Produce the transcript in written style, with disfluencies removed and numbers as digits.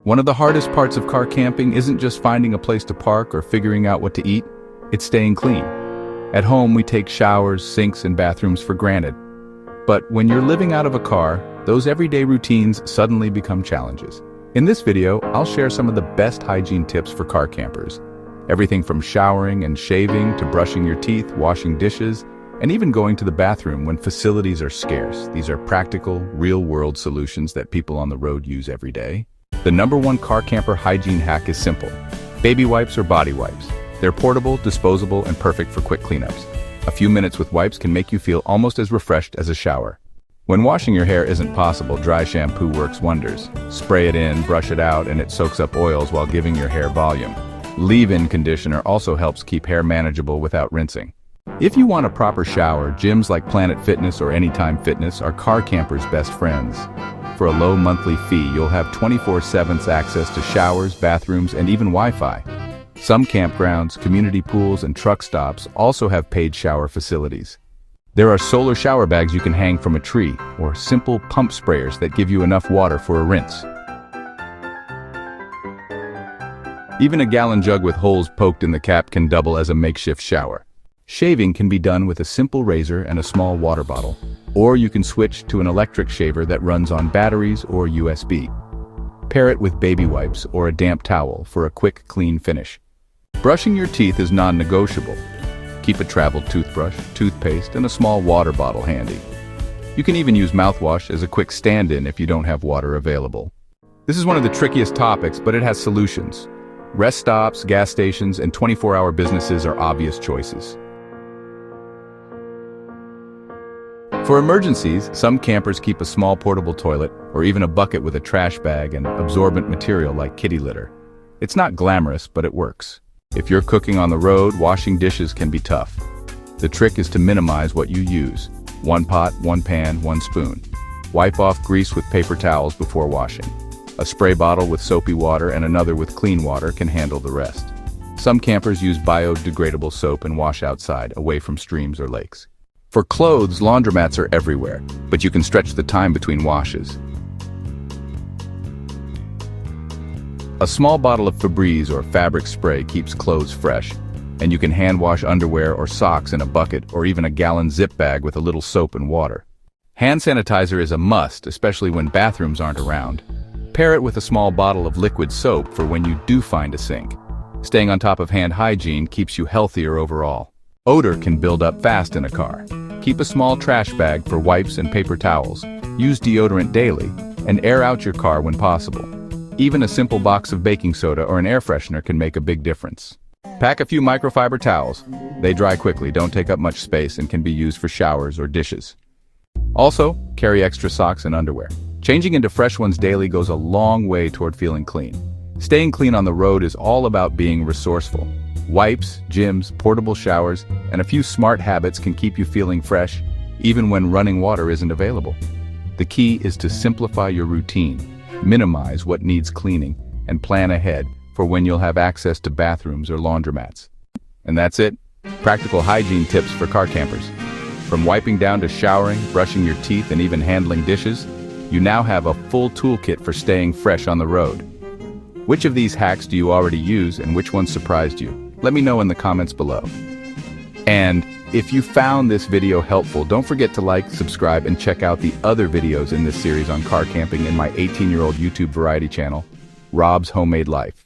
One of the hardest parts of car camping isn't just finding a place to park or figuring out what to eat, it's staying clean. At home, we take showers, sinks, and bathrooms for granted. But when you're living out of a car, those everyday routines suddenly become challenges. In this video, I'll share some of the best hygiene tips for car campers. Everything from showering and shaving to brushing your teeth, washing dishes, and even going to the bathroom when facilities are scarce. These are practical, real-world solutions that people on the road use every day. The #1 car camper hygiene hack is simple: baby wipes or body wipes. They're portable, disposable, and perfect for quick cleanups. A few minutes with wipes can make you feel almost as refreshed as a shower. When washing your hair isn't possible, dry shampoo works wonders. Spray it in, brush it out, and it soaks up oils while giving your hair volume. Leave-in conditioner also helps keep hair manageable without rinsing. If you want a proper shower, gyms like Planet Fitness or Anytime Fitness are car campers' best friends. For a low monthly fee, you'll have 24/7 access to showers, bathrooms, and even Wi-Fi. Some campgrounds, community pools, and truck stops also have paid shower facilities. There are solar shower bags you can hang from a tree, or simple pump sprayers that give you enough water for a rinse. Even a gallon jug with holes poked in the cap can double as a makeshift shower. Shaving can be done with a simple razor and a small water bottle, or you can switch to an electric shaver that runs on batteries or USB. Pair it with baby wipes or a damp towel for a quick, clean finish. Brushing your teeth is non-negotiable. Keep a travel toothbrush, toothpaste, and a small water bottle handy. You can even use mouthwash as a quick stand-in if you don't have water available. This is one of the trickiest topics, but it has solutions. Rest stops, gas stations, and 24-hour businesses are obvious choices. For emergencies, some campers keep a small portable toilet or even a bucket with a trash bag and absorbent material like kitty litter. It's not glamorous, but it works. If you're cooking on the road, washing dishes can be tough. The trick is to minimize what you use. One pot, one pan, one spoon. Wipe off grease with paper towels before washing. A spray bottle with soapy water and another with clean water can handle the rest. Some campers use biodegradable soap and wash outside, away from streams or lakes. For clothes, laundromats are everywhere, but you can stretch the time between washes. A small bottle of Febreze or fabric spray keeps clothes fresh, and you can hand wash underwear or socks in a bucket or even a gallon zip bag with a little soap and water. Hand sanitizer is a must, especially when bathrooms aren't around. Pair it with a small bottle of liquid soap for when you do find a sink. Staying on top of hand hygiene keeps you healthier overall. Odor can build up fast in a car. Keep a small trash bag for wipes and paper towels. Use deodorant daily, and air out your car when possible. Even a simple box of baking soda or an air freshener can make a big difference. Pack a few microfiber towels. They dry quickly, don't take up much space, and can be used for showers or dishes. Also, carry extra socks and underwear. Changing into fresh ones daily goes a long way toward feeling clean. Staying clean on the road is all about being resourceful. Wipes, gyms, portable showers, and a few smart habits can keep you feeling fresh, even when running water isn't available. The key is to simplify your routine, minimize what needs cleaning, and plan ahead for when you'll have access to bathrooms or laundromats. And that's it. Practical hygiene tips for car campers. From wiping down to showering, brushing your teeth, and even handling dishes, you now have a full toolkit for staying fresh on the road. Which of these hacks do you already use, and which one surprised you? Let me know in the comments below. And if you found this video helpful, don't forget to like, subscribe, and check out the other videos in this series on car camping in my 18-year-old YouTube variety channel, Robb's Homemade Life.